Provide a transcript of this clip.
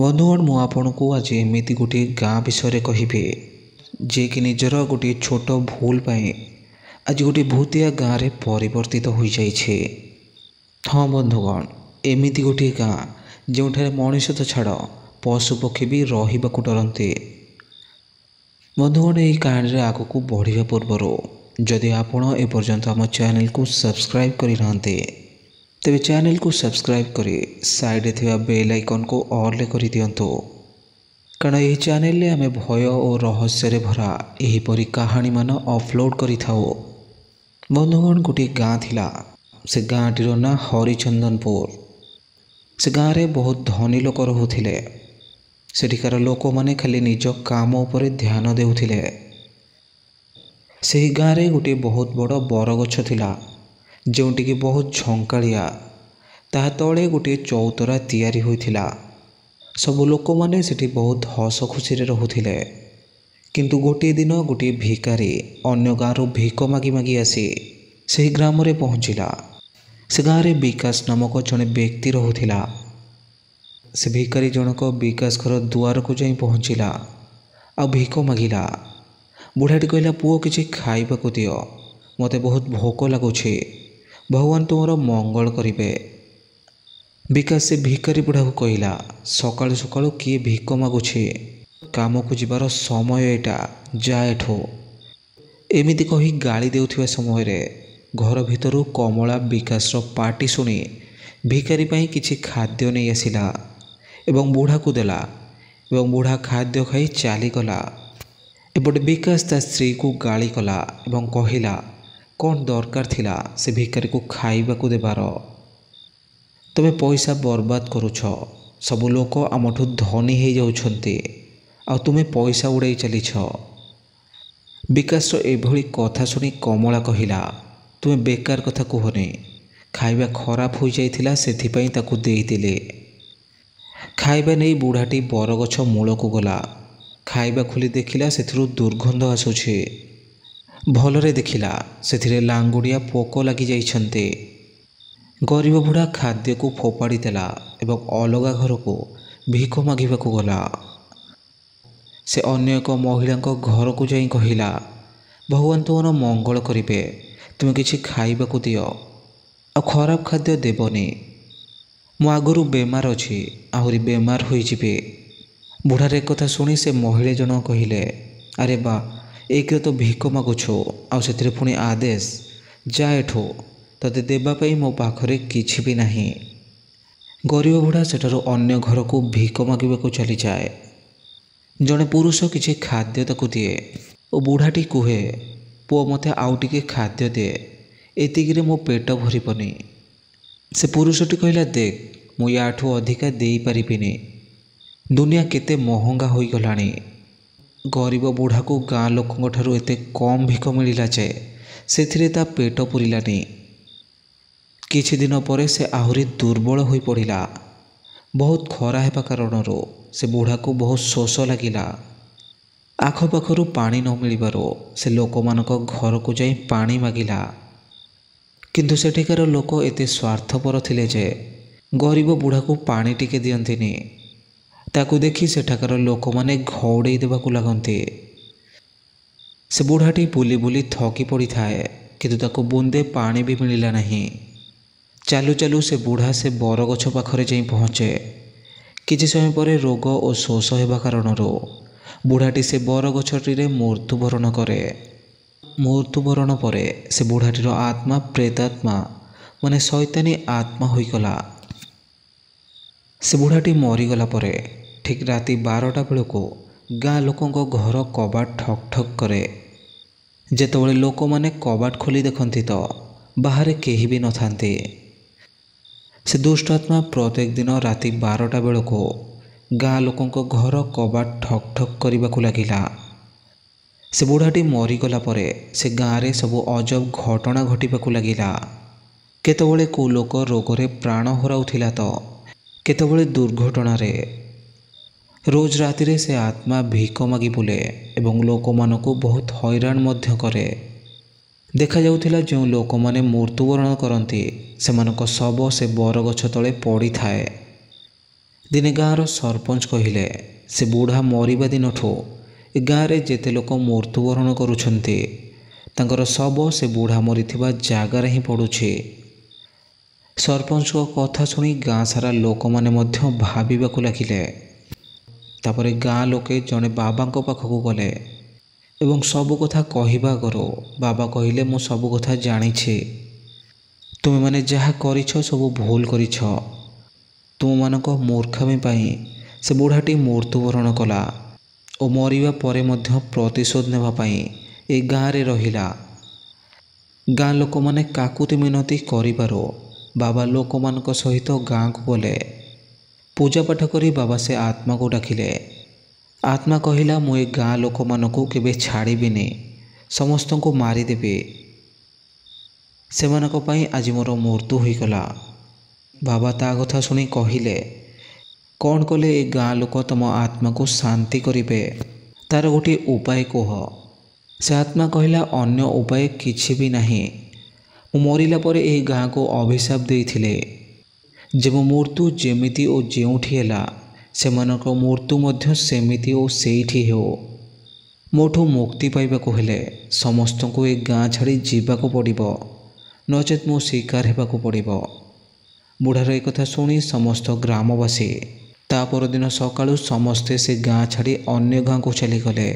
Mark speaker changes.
Speaker 1: बंधुगण मु आपको आज एमती गोटे गाँ विषय कहबी जे कि निजर गोटे छोट भूल पाई आज गोटे भूतिया गाँव में परिवर्तित हो जाइए। हाँ बंधुगण एमती गोटे गाँ जो मनीष तो छाड़ पशुपक्षी भी रहा डरते। बंधुगण यही कहानी आग को बढ़िया पूर्वर जदि आपण एपर्यंत आम चैनल को सब्सक्राइब करना तेरे चैनल को सब्सक्राइब करी साइड थिबा बेल आइकन को ऑल कर दिंतु कारण यह चैनल में आम भय और रहस्य भरा यहीपरी कहानी मान अपलोड करि थाओ। बंधुगण गोटे गाँ थिला से गाँटीर ना हरिचंदनपुर। से गाँव में बहुत धनी लोक रोते सेठिकार लोक मैंने खाली निज काम उपर ध्यान देउथिले। से गाँव में गोटे बहुत बड़ बरगछ थिला जोंटी की बहुत झंकालिया ता तले गोटे चौतरा तैयारी होइथिला। सबु लोक माने सेठी बहुत हस खुशी रोते किंतु गोटे दिन गोटे भिकारी अन्य गाँव भिक मागी मागी आसी से ग्राम रे पहुँचला। से गाँव में विकास नामक जड़े व्यक्ति रोला। से भिकारी जनक विकास घर दुआर को जाई पहुँचला आ भिक मागिला। बुढ़ाटी कहला पुओ किछि खाइबाकु दियो मते बहुत भोक लगुछि भगवान तुमर मंगल करिवे। विकास से भिकारी बुढ़ा को कहला सकाळु सकाळु किए भिक मागुछि काम को जीवार समय एटा जा एठो। एमिति कही गाली देउथिबा समय रे घर भितरु कमला विकास पार्टी शुणी भिकारी पाई किछि खाद्य नहीं आसिला एवं बुढ़ा को देला एवं बुढ़ा खाद्य खाई चलीगला। एपटे विकास ता स्त्री को गाली कला एवं कहला कौन दरकार थिला से भिकारी को खाइबाकू देबार। तबे पैसा बर्बाद करुछ सबु लोक आमठू धनी हो जाउछन्ते आ तुमे पैसा उड़ाई चलीछ। विकास एभली कथा शुणी कमला कहला तुमे बेकार कथा कहनी खाइबा खराब हो जाइथिला सेथिपई ताकू देइतिले। खाइबा नहीं बुढ़ाटी बरगछ मूल को गला खाइबा खोली देखिला सेथिरु दुर्गंध आसुछि। भलरे देखिला सेथिरे लांगुड़िया पोक लगी जाइछन्ते। गरीब बुढ़ा खाद्य को फोपाड़ी देला एवं अलगा घर को भिक मागिबाकू गला। से अन्य एक महिला घर को जाई कहिला भगवान तुमर मंगल करिवे तुमे किछि खाइबाकू दियो आ खराब खाद्य देबनी मु आगुरु बेमार अछि आहुरी बेमार होई जिवे। बुढ़ार एक कथा शुणी से महिला जन कहिले अरे बा एक तो भिक मागुछु आउ सेथिरे पुणी आदेश जा एठो तते देवाई मो पाखरे किछि भी नाही। गरीब बुढ़ा सेठारु अन्य घर को भिक मागिबाकू चली जाए। जड़े पुरुष किछि खाद्य ताकू दिए और बुढ़ाटी कुहे पुओ मते आउ टिके खाद्य दे एतिकिरे मो पेट भरिबनी। से पुरुषटी कहला देख मु याठू अधिका देई परिबिनी दुनिया केते महंगा होई गलानी। गरीब बुढ़ा को गाँ लोकों ठारू एते कम भिक मिलिला जे सेथिरे ता पेट पुरिलानी। किछि दिन परे से आहुरी दुर्बल होई पड़िला। बहुत खरा हेबा कारणरो से बुढ़ा को बहुत शोष लागिला। आखपाखरु पानी न मिलिबारो से लोकमानक घर को जाई पानी मागिला किंतु सेठिकार लोक एते स्वार्थपर थिले जे गरीब बुढ़ा को पानी टिके दियंतिनी। ताकू देखी सेठाकार लोक माने घौड़े देवाकू लागंती। से बुढ़ाटी बुली बुली थकी पड़ी थाए किंतु ताकू बुंदे पानी भी मिलिला नहीं। चालू चालू से बुढ़ा से बरगछ पाखरे जाई पहुँचे। किछि समय परे रोग और शोष हेबा कारणरो बुढ़ाटी से बरगछटीरे मृत्युवरण करे। मृत्युवरण परे से बुढ़ाटीर आत्मा प्रेतात्मा माने शैतानी आत्मा होइगला। से बुढ़ाटी मरीगला परे ठीक राति 12टा बेलू गाँ लोकों घर कबाट ठक ठक करे। जेतबळे लोक माने कबाट खोली देखंती तो बाहर केही भी न थांते। से दुष्ट आत्मा प्रत्येक दिन राति 12टा बेलू गाँ लोकों घर कबाट ठक ठक करबाकू लागिला। से बुढ़ाटी मरीगला परे से गाँव रे सबु अजब घटना घटिबाकू लागिला। केतबळे को लोक रोगरे प्राण हराउथिला तो केतबळे दुर्घटना रे। रोज राति रे से आत्मा भिक मागी बुले एवं लोक मानकू बहुत हैरान मध्य करे। देखा जाउथिला जो लोक माने मृत्युवरण करती सेमानक शव से बरगछ तले पड़ी थाए। ଦିନେ ଗାଁର ସରପଞ୍ଚ କହିଲେ ସେ ବୁଢ଼ା ମରିବା ଦିନଠୁ ଏ ଗାଁରେ ଯେତେ ଲୋକ ମୃତ୍ୟୁବରଣ କରୁଛନ୍ତି ତାଙ୍କର ଶବ ସେ ବୁଢ଼ା ମରିଥିବା ଜାଗାରେ ହିଁ ପଡ଼ୁଛି। ସରପଞ୍ଚଙ୍କ କଥା ଶୁଣି ଗାଁ ସାରା ଲୋକମାନେ ମଧ୍ୟ ଭାବିବାକୁ ଲାଗିଲେ। ତାପରେ ଗାଁ ଲୋକେ ଜଣେ ବାବାଙ୍କ ପାଖକୁ ଗଲେ ଏବଂ ସବୁ କଥା କହିବା ଆଗରୁ ବାବା କହିଲେ, ମୁଁ ସବୁ କଥା ଜାଣିଛି। ତୁମେମାନେ ଯାହା କରିଛ ସବୁ ଭୁଲ କରିଛ। ତୁମମାନଙ୍କ ମୂର୍ଖାମି ପାଇଁ ସେ ବୁଢ଼ାଟି ମୃତ୍ୟୁବରଣ କଲା ଓ ମରିବା ପରେ ମଧ୍ୟ ପ୍ରତିଶୋଧ ନେବା ପାଇଁ ଏ ଗାଁରେ ରହିଲା। ଗାଁ ଲୋକମାନେ କାକୁତି ମିନତି କରିବାରୁ ବାବା ଲୋକମାନଙ୍କ ସହିତ ଗାଁକୁ ଗଲେ। ପୂଜାପାଠ କରି ବାବା ସେ ଆତ୍ମାକୁ ଡାକିଲେ। ଆତ୍ମା କହିଲା, ମୁଁ ଏ ଗାଁ ଲୋକମାନଙ୍କୁ କେବେ ଛାଡ଼ିବିନି, ସମସ୍ତଙ୍କୁ ମାରିଦେବି। ସେମାନଙ୍କ ପାଇଁ ଆଜି ମୋର ମୃତ୍ୟୁ ହୋଇଗଲା। ବାବା ତା କଥା ଶୁଣି କହିଲେ, କ'ଣ କଲେ ଏ ଗାଁ ଲୋକ ତମ ଆତ୍ମାକୁ ଶାନ୍ତି କରିବେ? ତା'ର ଗୋଟିଏ ଉପାୟ କୁହ। ସେ ଆତ୍ମା କହିଲା, ଅନ୍ୟ ଉପାୟ କିଛି ବି ନାହିଁ। ମୁଁ ମରିଲା ପରେ ଏହି ଗାଁକୁ ଅଭିଶାପ ଦେଇଥିଲେ ଯେ ମୋ ମୃତ୍ୟୁ ଯେମିତି ଓ ଯେଉଁଠି ହେଲା ସେମାନଙ୍କ ମୃତ୍ୟୁ ମଧ୍ୟ ସେମିତି ଓ ସେଇଠି ହେଉ। ମୋଠୁ ମୁକ୍ତି ପାଇବାକୁ ହେଲେ ସମସ୍ତଙ୍କୁ ଏ ଗାଁ ଛାଡ଼ି ଯିବାକୁ ପଡ଼ିବ, ନଚେତ୍ ମୁଁ ଶିକାର ହେବାକୁ ପଡ଼ିବ। ବୁଢ଼ାର ଏ କଥା ଶୁଣି ସମସ୍ତ ଗ୍ରାମବାସୀ ତା ପରଦିନ ସକାଳୁ ସମସ୍ତେ ସେ ଗାଁ ଛାଡ଼ି ଅନ୍ୟ ଗାଁକୁ ଚାଲିଗଲେ।